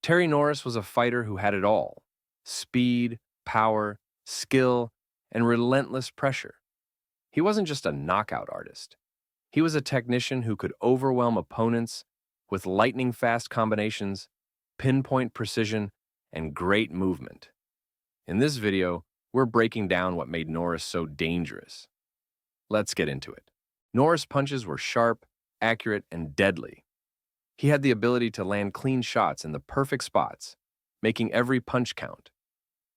Terry Norris was a fighter who had it all: speed, power, skill, and relentless pressure. He wasn't just a knockout artist. He was a technician who could overwhelm opponents with lightning-fast combinations, pinpoint precision, and great movement. In this video, we're breaking down what made Norris so dangerous. Let's get into it. Norris' punches were sharp, accurate, and deadly. He had the ability to land clean shots in the perfect spots, making every punch count.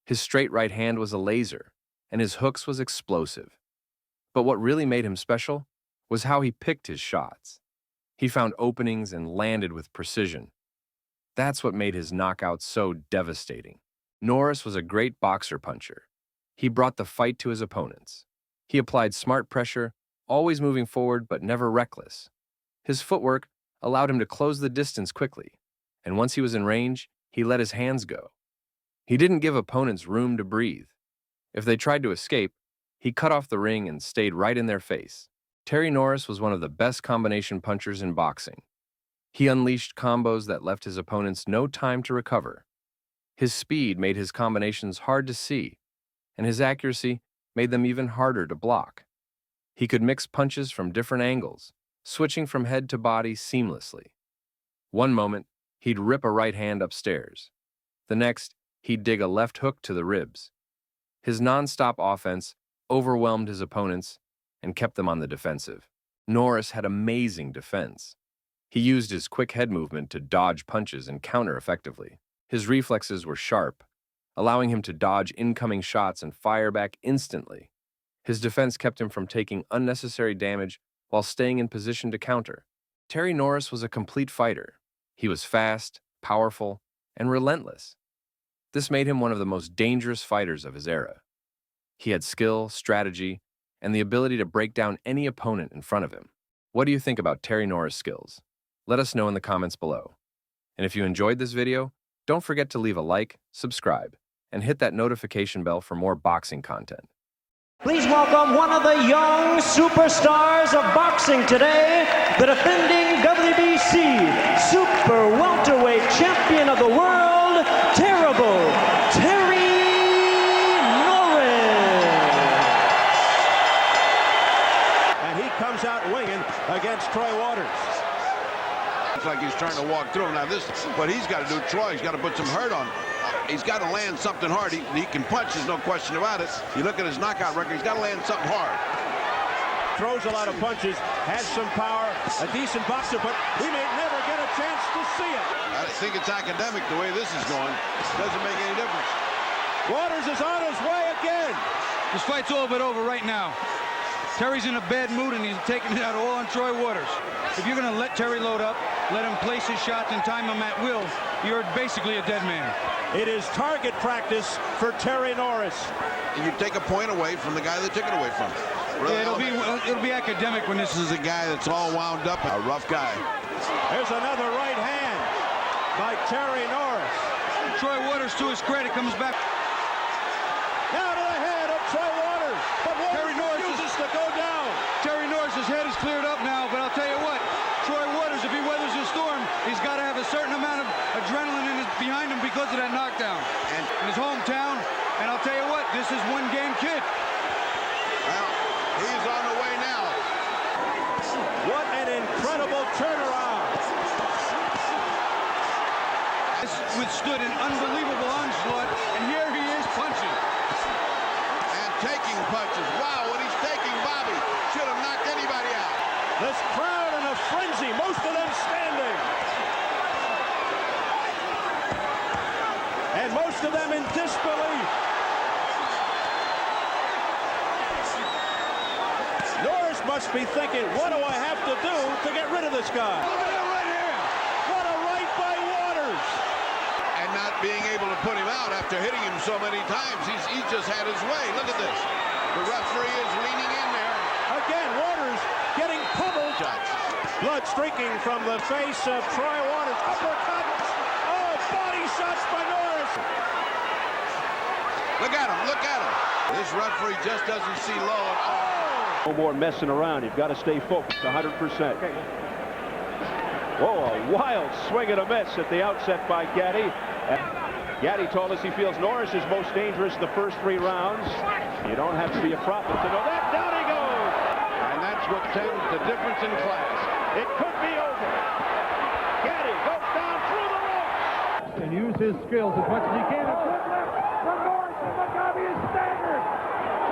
His straight right hand was a laser, and his hooks was explosive. But what really made him special was how he picked his shots. He found openings and landed with precision. That's what made his knockouts so devastating. Norris was a great boxer puncher. He brought the fight to his opponents. He applied smart pressure, always moving forward but never reckless. His footwork allowed him to close the distance quickly, and once he was in range, he let his hands go. He didn't give opponents room to breathe. If they tried to escape, he cut off the ring and stayed right in their face. Terry Norris was one of the best combination punchers in boxing. He unleashed combos that left his opponents no time to recover. His speed made his combinations hard to see, and his accuracy made them even harder to block. He could mix punches from different angles, switching from head to body seamlessly. One moment, he'd rip a right hand upstairs. The next, he'd dig a left hook to the ribs. His non-stop offense overwhelmed his opponents and kept them on the defensive. Norris had amazing defense. He used his quick head movement to dodge punches and counter effectively. His reflexes were sharp, allowing him to dodge incoming shots and fire back instantly. His defense kept him from taking unnecessary damage while staying in position to counter. Terry Norris was a complete fighter. He was fast, powerful, and relentless. This made him one of the most dangerous fighters of his era. He had skill, strategy, and the ability to break down any opponent in front of him. What do you think about Terry Norris' skills? Let us know in the comments below. And if you enjoyed this video, don't forget to leave a like, subscribe, and hit that notification bell for more boxing content. Please welcome one of the young superstars of boxing today, the defending WBC Super Welterweight Champion of the World, Terrible Terry Norris. And he comes out winging against Troy Waters. Looks like he's trying to walk through him. Now this, what he's got to do, Troy, he's got to put some hurt on. He's got to land something hard. He can punch, there's no question about it. You look at his knockout record, he's got to land something hard. Throws a lot of punches, has some power, a decent boxer, but we may never get a chance to see it. I think it's academic the way this is going. Doesn't make any difference. Waters is on his way again. This fight's all but over right now. Terry's in a bad mood, and he's taking it out all on Troy Waters. If you're going to let Terry load up, let him place his shots and time him at will, you're basically a dead man. It is target practice for Terry Norris. And you take a point away from the guy that took it away from him. Really, Yeah, it'll be academic when this is a guy that's all wound up, a rough guy. There's another right hand by Terry Norris. Troy Waters, to his credit, comes back. Now to the head of Troy Waters, but Waters Terry Norris refuses to go down. Terry Norris' head is cleared up now, but I'll tell you what, Troy Waters, if he weathers the storm, he's got to have a certain amount of adrenaline behind him because of that knockdown. And in his hometown, and I'll tell you what, this is one game kid. Well, he's on the way now. What an incredible turnaround. This withstood an unbelievable onslaught, and here he is punching. And taking punches. Wow, what he's taking, Bobby. Should have knocked anybody out. This crowd in a frenzy, most of them standing. And most of them in disbelief. Norris must be thinking, what do I have to do to get rid of this guy? Look at it right here. What a right by Waters. And not being able to put him out after hitting him so many times. He just had his way. Look at this. The referee is leaning in there. Again, Waters getting pummeled. Blood streaking from the face of Troy Waters. Uppercut. Oh, body shots by Norris. Look at him. Look at him. This referee just doesn't see low at all. No more messing around. You've got to stay focused 100%. Whoa, a wild swing and a miss at the outset by Gaddy. Gaddy told us he feels Norris is most dangerous the first 3 rounds. You don't have to be a prophet to know that. Down he goes! And that's what sends the difference in class. It could be over. Gaddy goes down through the ropes. And use his skills as much as he can. A good left from Norris, and Mugabe is staggered.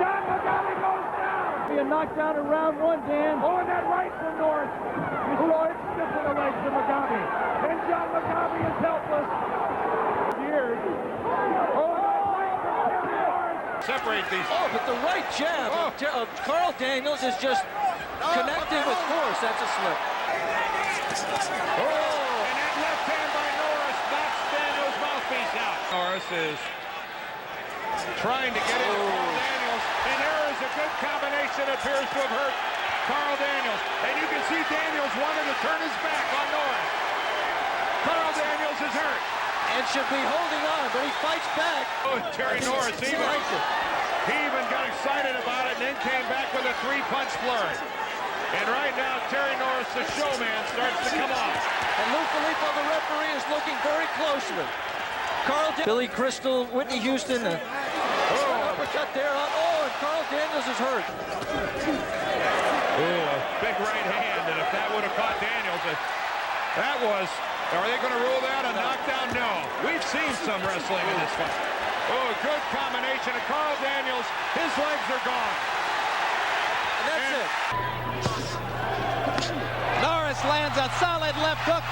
John Mugabe goes down. Be a knockdown in round 1, Dan. Oh, and that right from Norris. You saw it stiff in the legs of Mugabe. And John Mugabe is helpless. Years. Oh, that right from Norris. Separate these. Oh, but the right jab of Carl Daniels is just connected with force. That's a slip. Oh, and that left hand by Norris knocks Daniels' mouthpiece out. Norris is trying to get into Carl Daniels, and there is a good combination. Appears to have hurt Carl Daniels, and you can see Daniels wanted to turn his back on Norris. Carl Daniels is hurt. And should be holding on, but he fights back. Oh, Terry Norris He liked it. he even got excited about it and then came back with a 3-punch flurry. And right now, Terry Norris, the showman, starts to come on. And Lou Filippo, the referee, is looking very closely. Billy Crystal, Whitney Houston, uppercut there. And Carl Daniels is hurt. Oh, a big right hand, and if that would have caught Daniels, that was... Are they going to rule that a knockdown? No. We've seen some wrestling in this fight. Oh, good combination of Carl Daniels. His legs are gone. And that's it. Norris lands a solid left hook.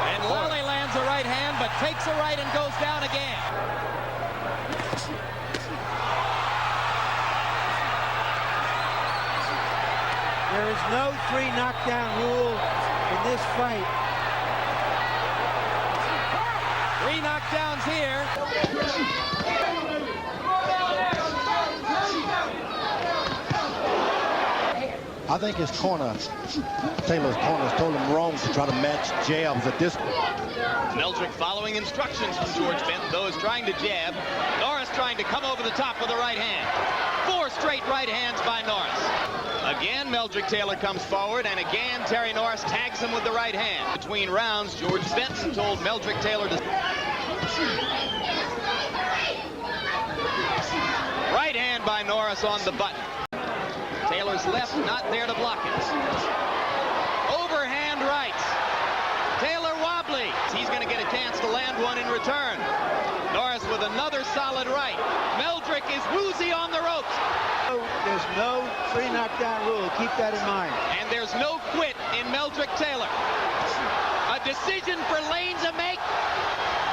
And Lally lands a right hand, but takes a right and goes down again. There is no 3 knockdown rule in this fight. 3 knockdowns here. I think his corner, Taylor's corner, told him wrong to try to match jabs at this point. Meldrick following instructions from George Benton. Those trying to jab. Norris trying to come over the top with a right hand. 4 straight right hands by Norris. Again, Meldrick Taylor comes forward, and again, Terry Norris tags him with the right hand. Between rounds, George Benton told Meldrick Taylor to... Right hand by Norris on the button. Taylor's left not there to block it. Overhand right. Taylor wobbly. He's going to get a chance to land one in return. Norris with another solid right. Meldrick is woozy on the ropes. There's no 3 knockdown rule. Keep that in mind. And there's no quit in Meldrick Taylor. A decision for Lane to make.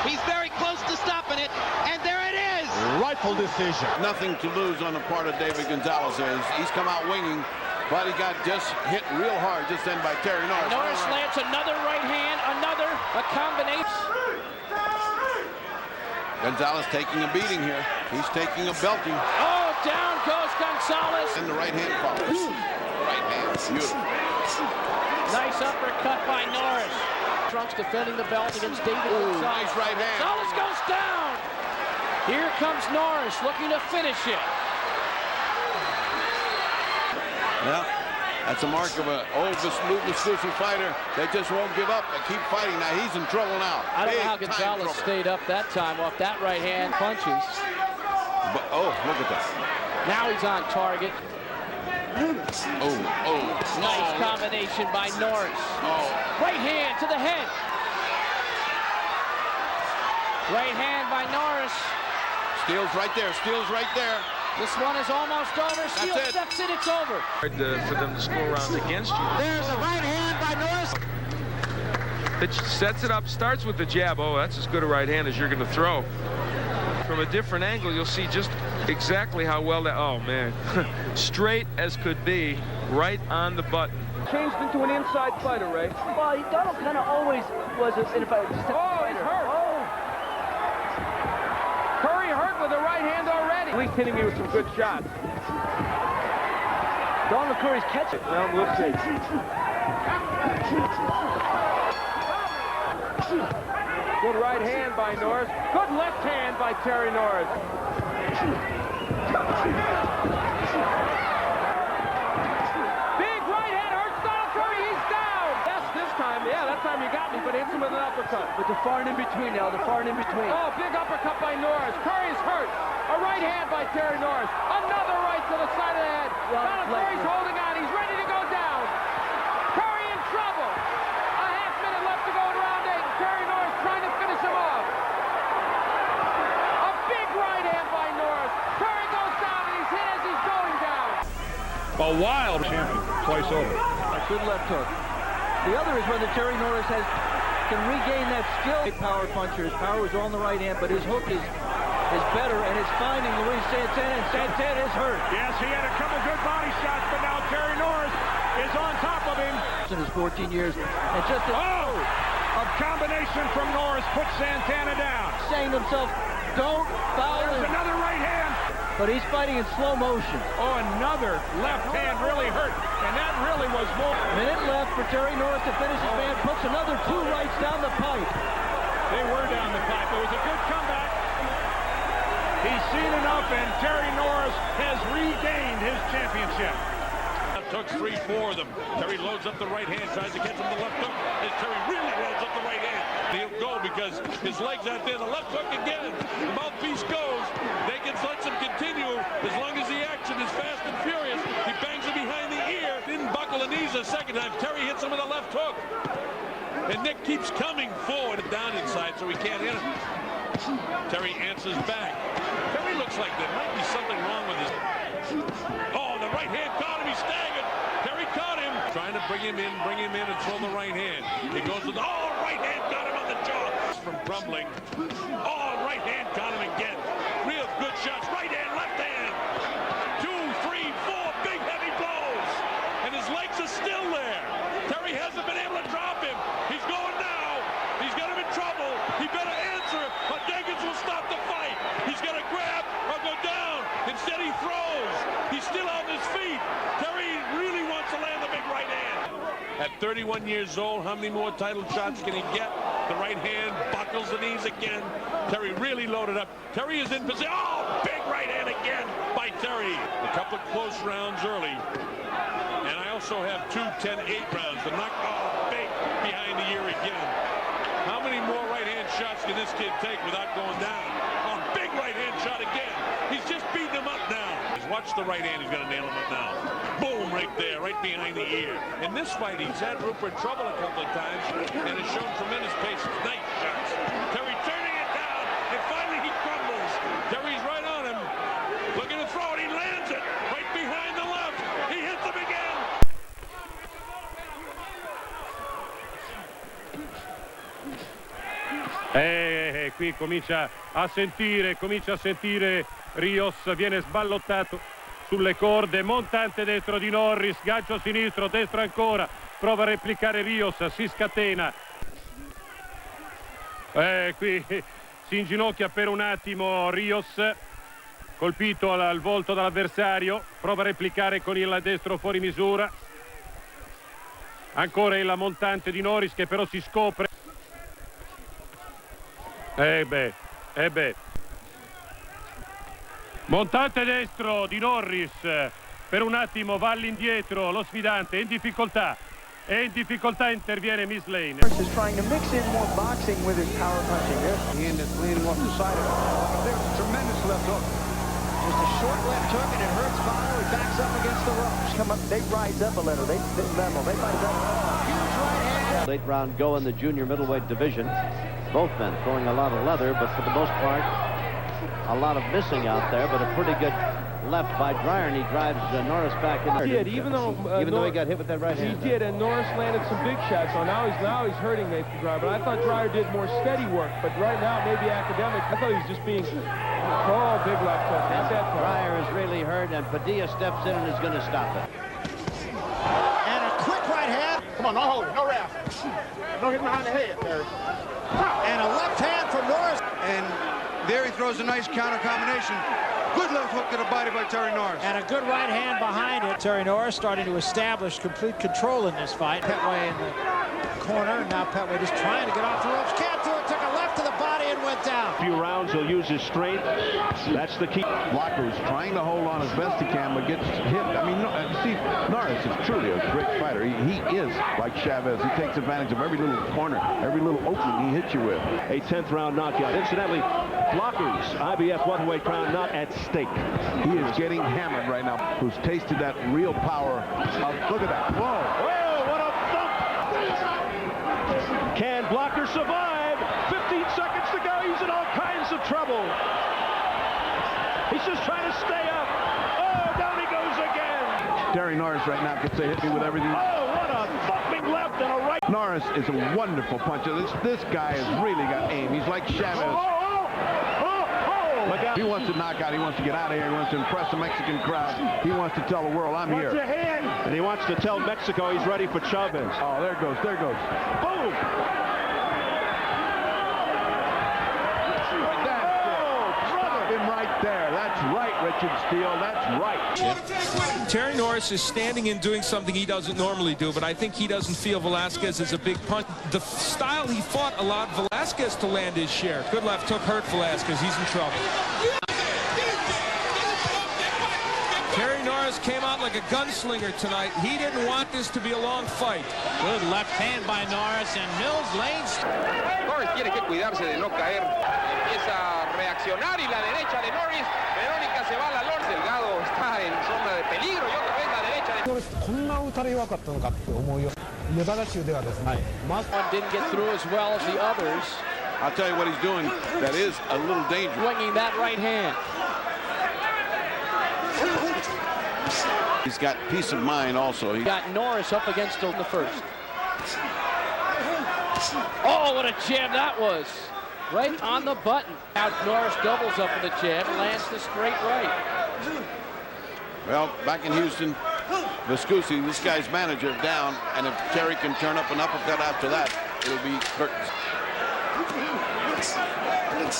He's very close to stopping it, and there it is. Rightful decision. Nothing to lose on the part of David Gonzalez. He's come out winging, but he got just hit real hard just then by Terry Norris. Norris lands another right hand, a combination. Gonzalez taking a beating here. He's taking a belting. Oh, down goes Gonzalez. And the right hand follows. Right hand, beautiful. Nice uppercut by Norris. Trunks defending the belt against David Gonzalez. Nice right hand. Gonzalez goes down. Here comes Norris looking to finish it. Well, that's a mark of an old Vespucci fighter. They just won't give up. They keep fighting. Now he's in trouble now. I don't know how Big time Gonzalez trouble. stayed up that time off that right hand punches. But, oh, look at that. Now he's on target. Nice Oh. combination by Norris. Oh. Right hand to the head. Right hand by Norris. Steele's right there. Steele's right there. This one is almost over. Steele it. steps in, it's over. For them to score rounds against you. There's a right hand by Norris. It sets it up, starts with the jab. Oh, that's as good a right hand as you're going to throw. From a different angle, you'll see just exactly how well that, oh man, straight as could be, right on the button. Changed into an inside fighter, Ray. Well, Donald kind of always was in a fighter. Oh, he's hurt. Oh. Curry hurt with the right hand already. At least hitting me with some good shots. Donald Curry's catching. Well, we'll see. Good right hand by Norris. Good left hand by Terry Norris. Big right hand hurts Donald Curry. He's down. Yes, this time with an uppercut. With the far and in between now, the far and in between. Oh, big uppercut by Norris. Curry's hurt. A right hand by Terry Norris. Another right to the side of the head. Now Curry's holding on. He's ready to go down. Curry in trouble. A half minute left to go in round 8. Terry Norris trying to finish him off. A big right hand by Norris. Curry goes down and he's hit as he's going down. A wild champion twice over. A good left hook. The other is whether Terry Norris can regain that skill. Power puncher. His power is on the right hand, but his hook is better, and it's finding Luis Santana, and Santana is hurt. Yes, he had a couple good body shots, but now Terry Norris is on top of him. In his 14 years, and just a combination from Norris puts Santana down. saying to himself, don't foul him. There's another right hand. But he's fighting in slow motion. Oh, another left hand really hurt, and that really was more. Minute left for Terry Norris to finish his man. Puts another 2 rights down the pipe. They were down the pipe. It was a good comeback. He's seen enough, and Terry Norris has regained his championship. Took 3-4 of them. Terry loads up the right hand, tries to get him the left hook, and Terry really loads up the right hand. He'll go because his leg's out there. The left hook again. The mouthpiece goes. Jenkins lets him continue as long as the action is fast and furious. He bangs him behind the ear. Didn't buckle the knees a second time. Terry hits him with a left hook. And Nick keeps coming forward and down inside, so he can't hit him. Terry answers back. Terry looks like there might be something wrong with his... Oh, the right hand caught him. He staggered. Terry caught him. Trying to bring him in and throw the right hand. He goes with... Oh, right hand got him on the jaw. From crumbling. Oh, right hand got him again. Real good shots. Right hand, left hand. 2, 3, 4 big heavy blows. And his legs are still there. Terry hasn't been able to drop him. He's going now. He's got him in trouble. He better answer or Jenkins will stop the fight. He's going to grab or go down. Instead he throws. He's still on his feet. Terry really wants to land the big right hand. At 31 years old, how many more title shots can he get? The right hand buckles the knees again. Terry really loaded up. Terry is in position. Oh, big right hand again by Terry. A couple of close rounds early. And I also have 2 10-8 rounds. The knock big behind the ear again. How many more right hand shots can this kid take without going down? Oh, big right hand shot again. He's just beating him up now. Watch the right hand. He's going to nail him up now. Boom, right there, right behind the ear. In this fight, he's had Rupert trouble a couple of times and has shown tremendous patience. Nice shots. Terry turning it down, and finally he crumbles. Terry's right on him. Looking to throw it. He lands it right behind the left. He hits him again. Qui comincia a sentire Rios, viene sballottato sulle corde, montante destro di Norris, gancio sinistro, destro ancora, prova a replicare Rios, si scatena. Qui si inginocchia per un attimo Rios, colpito al volto dall'avversario, prova a replicare con il destro fuori misura. Ancora il montante di Norris che però si scopre. Montante destro di Norris, per un attimo va all'indietro lo sfidante, è in difficoltà interviene Miss Lane. Norris is trying to mix in more boxing with his power punching. The end is leaning off the side of it. There's a tremendous left hook. Just a short left hook and it hurts Fowler. He backs up against the ropes. Come up, they rise up a little. They level. They fight up. Huge right hand. Late round go in the junior middleweight division. Both men throwing a lot of leather, but for the most part, a lot of missing out there, but a pretty good left by Dreyer, and he drives Norris back in there. He did, even though he got hit with that right hand. He did, and Norris landed some big shots. So now he's hurting Nathan Dreyer. But I thought Dreyer did more steady work. But right now, maybe academic. I thought he was just being big left hook. Not that far. Dreyer is really hurt, and Padilla steps in and is going to stop it. And a quick right hand. Come on, no hold, no wrap. No hit behind the head, Terry. And a left hand from Norris. And there he throws a nice counter combination. Good left hook to the body by Terry Norris. And a good right hand behind it. Terry Norris starting to establish complete control in this fight. Petway in the corner. Now Petway just trying to get off the ropes. Can't do it. Took a left to the body and went down. few rounds, he'll use his strength. That's the key. Blocker's trying to hold on as best he can, but gets hit. I mean, see, Norris is truly a great fighter. He is like Chavez. He takes advantage of every little corner, every little opening he hits you with. A 10th round knockout. Incidentally, Blocker's IBF welterweight crown not at stake. He is getting hammered right now. Who's tasted that real power of, look at that. Whoa. Whoa, what a thump! Can Blocker survive? 15 seconds to go. He's in all kinds of trouble. He's just trying to stay up. Oh, down he goes again. Terry Norris right now could say hit me with everything. Oh, what a thumping left and a right. Norris is a wonderful puncher. This guy has really got aim. He's like Chavez. Look out. He wants to knock out. He wants to get out of here. He wants to impress the Mexican crowd. He wants to tell the world, I'm here. And he wants to tell Mexico he's ready for Chavez. Oh, there it goes. There it goes. Boom! Him right there. That's right, Richard Steele. That's right. Terry Norris is standing and doing something he doesn't normally do, but I think he doesn't feel Velasquez is a big punch. The style he fought allowed Velasquez to land his share. Good left hook hurt Velasquez. He's in trouble. Terry Norris came out like a gunslinger tonight. He didn't want this to be a long fight. Good left hand by Norris, and Mills lanes. Norris tiene que cuidarse de no caer. Empieza a reaccionar y la derecha de Norris. Verónica se va a la lona. Delgado está en zona de peligro y otra vez la derecha de Norris. こんな打たれ弱かったのかって思うよ。無駄なし腕がですね。One didn't get through as well as the others. I'll tell you what he's doing that is a little dangerous. Swinging that right hand. He's got peace of mind also. He got Norris up against him in the first. Oh, what a jab that was. Right on the button. Now Norris doubles up with a jab, lands the straight right. Well, back in Houston, Viscusi, this guy's manager, down, and if Terry can turn up an uppercut after that, it'll be curtains.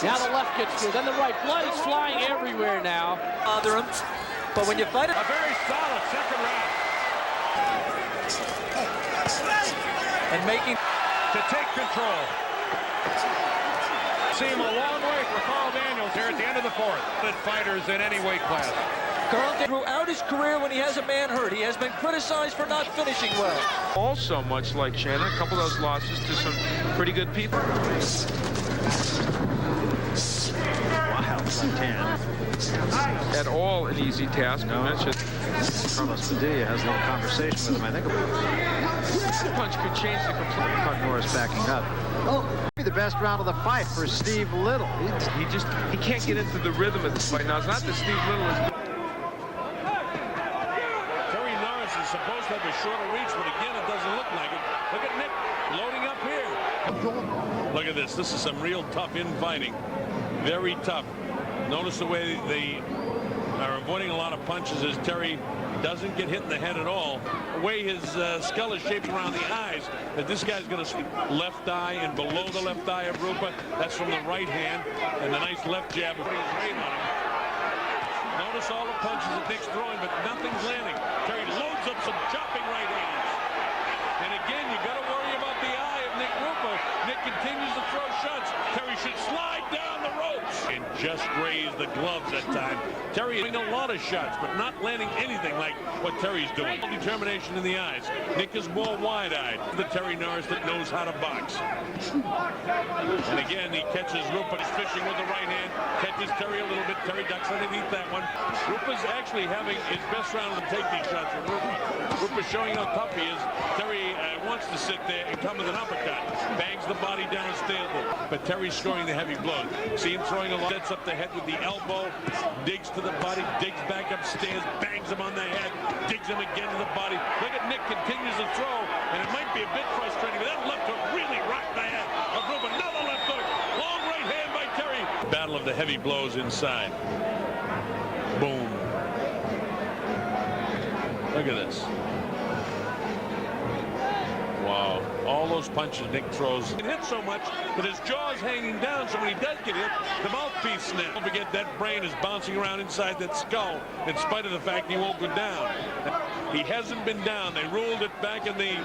Now the left gets through, then the right. Blood is flying everywhere now. Bother him. But when you fight it, A very solid second round. and making To take control. Seem a long way for Carl Daniels here at the end of the fourth. Good fighters in any weight class. Carl throughout his career when he has a man hurt, he has been criticized for not finishing well. Also much like Shannon, a couple of those losses to some pretty good people. Wow, left hand. At all an easy task. No, it's just Carlos Padilla has a little conversation with him. I think the punch could change the complete. Caught Norris backing up. Maybe the best round of the fight for Steve Little. He can't get into the rhythm of this fight. Now, it's not that Steve Little is... Terry Norris is supposed to have a shorter reach, but again, it doesn't look like it. Look at Nick loading up here. Look at this. This is some real tough infighting. Very tough. Notice the way they are avoiding a lot of punches as Terry doesn't get hit in the head at all. The way his skull is shaped around the eyes, that this guy's going to left eye and below the left eye of Rupa. That's from the right hand, and the nice left jab putting his weight on him. Notice all the punches that Nick's throwing, but nothing's landing. Terry loads up some chopping right hands. And again, you got to worry about the eye of Nick Rupa. Nick continues to throw shots. Terry should slide down the ropes and just graze the gloves that time. Terry hitting a lot of shots, but not landing anything like what Terry's doing. Determination in the eyes. Nick is more wide-eyed. The Terry Norris that knows how to box. And again, he catches Rupa fishing with the right hand. Catches Terry a little bit. Terry ducks underneath that one. Rupa's actually having his best round to take these shots from Rupa. Rupa's showing how tough he is. Terry wants to sit there and come with an uppercut. Bangs the body down and stays there. But Terry's scoring the heavy blows. See him throwing a lot. Sets up the head with the elbow. Digs to the body. Digs back upstairs. Bangs him on the head. Digs him again to the body. Look at Nick continues to throw. And it might be a bit frustrating, but that left hook really rocked the head of Rupa. Another left hook. Long right hand by Terry. Battle of the heavy blows inside. Boom. Look at this. Wow. All those punches Nick throws. It hits so much that his jaw's hanging down, so when he does get hit, the mouthpiece snaps. Don't forget that brain is bouncing around inside that skull in spite of the fact he won't go down. He hasn't been down. They ruled it back in the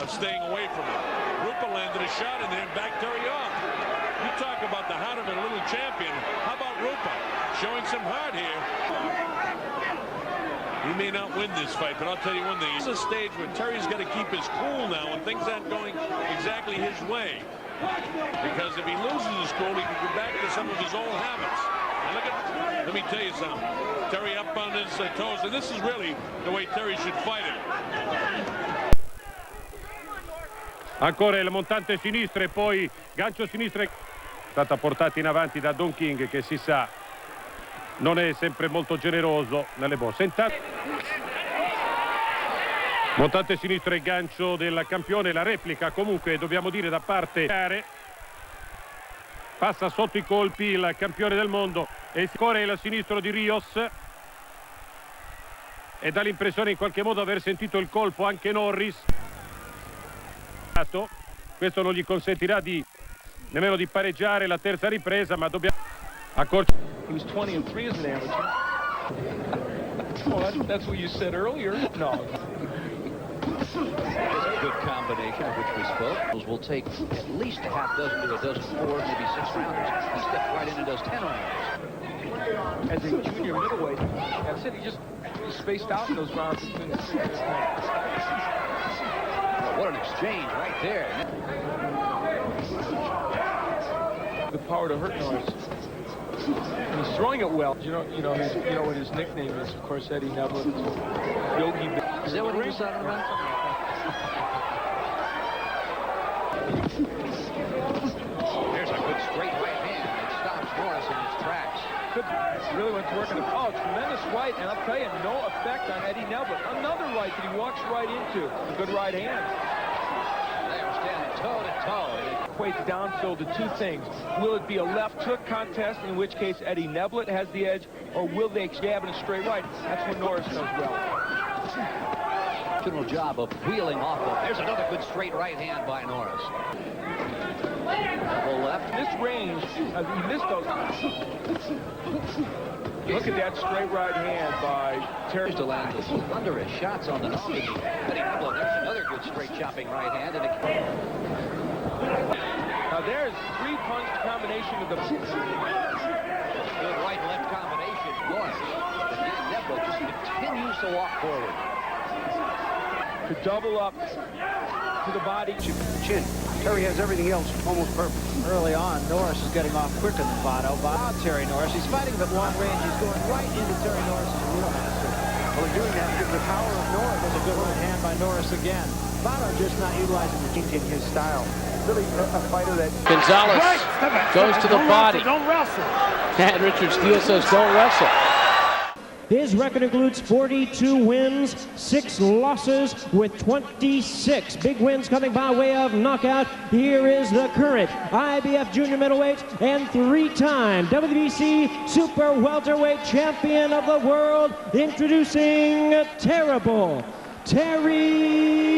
of staying away from him. Rupa landed a shot in there and backed Terry off. You talk about the the heart of a little champion. How about Rupa showing some heart here? He may not win this fight, but I'll tell you one thing. This is a stage where Terry's got to keep his cool now when things aren't going exactly his way. Because if he loses his cool, he can go back to some of his old habits. And look at, let me tell you something. Terry up on his toes, and this is really the way Terry should fight him. Ancora il montante sinistro e poi gancio sinistro è stata portata in avanti da Don King, che si sa non è sempre molto generoso nelle mosse. Montante sinistro e gancio del campione, la replica comunque dobbiamo dire da parte passa sotto i colpi il campione del mondo e ancora il sinistro di Rios e dà l'impressione in qualche modo aver sentito il colpo anche Norris. Questo non gli consentirà nemmeno di pareggiare la terza ripresa, ma dobbiamo accorciare. He was 20-3 as an amateur. Well, that's what you said earlier. No. It's a good combination of which we spoke. Will take at least a half dozen to a dozen 4, maybe 6 rounders. He steps right in and does 10 rounders. As a junior middleweight, I said he just spaced out in those rounds between the 6 and 10. What an exchange right there. The power to hurt Norris. And he's throwing it well. You know what his nickname is, of course, Eddie Neville. Yogi. Is that what he was on about? There's a good straight right hand that stops Norris in his tracks. Really went to work in the tremendous right, and I'll tell you, no effect on Eddie Neville. Another right that he walks right into. A good right hand. They're standing toe to toe. Equates downfield to 2 things. Will it be a left hook contest, in which case Eddie Neville has the edge, or will they jab in a straight right? That's what Norris knows well. General job of wheeling off of. There's another good straight right hand by Norris. Double left. This range, he missed those. Look at that straight right hand by Terry. To land under his shots on the nose. Eddie Neville, there's another good straight chopping right hand. And now there's 3-punch combination of the good right and left combination. Norris. Eddie Neville just continues to walk forward. To double up to the body. Chin. Terry has everything else almost perfect. Early on, Norris is getting off quicker than Votto. Terry Norris, he's fighting him at long range. He's going right into Terry Norris' wheelhouse. Well, doing that because the power of Norris. There's a good right hand by Norris again. Votto just not utilizing the kink in his style. Really a fighter that... Gonzalez goes to the body. Don't wrestle. And Richard Steele says don't wrestle. His record includes 42 wins, 6 losses with 26 big wins coming by way of knockout. Here is the current IBF junior middleweight and 3-time WBC super welterweight champion of the world, introducing Terrible Terry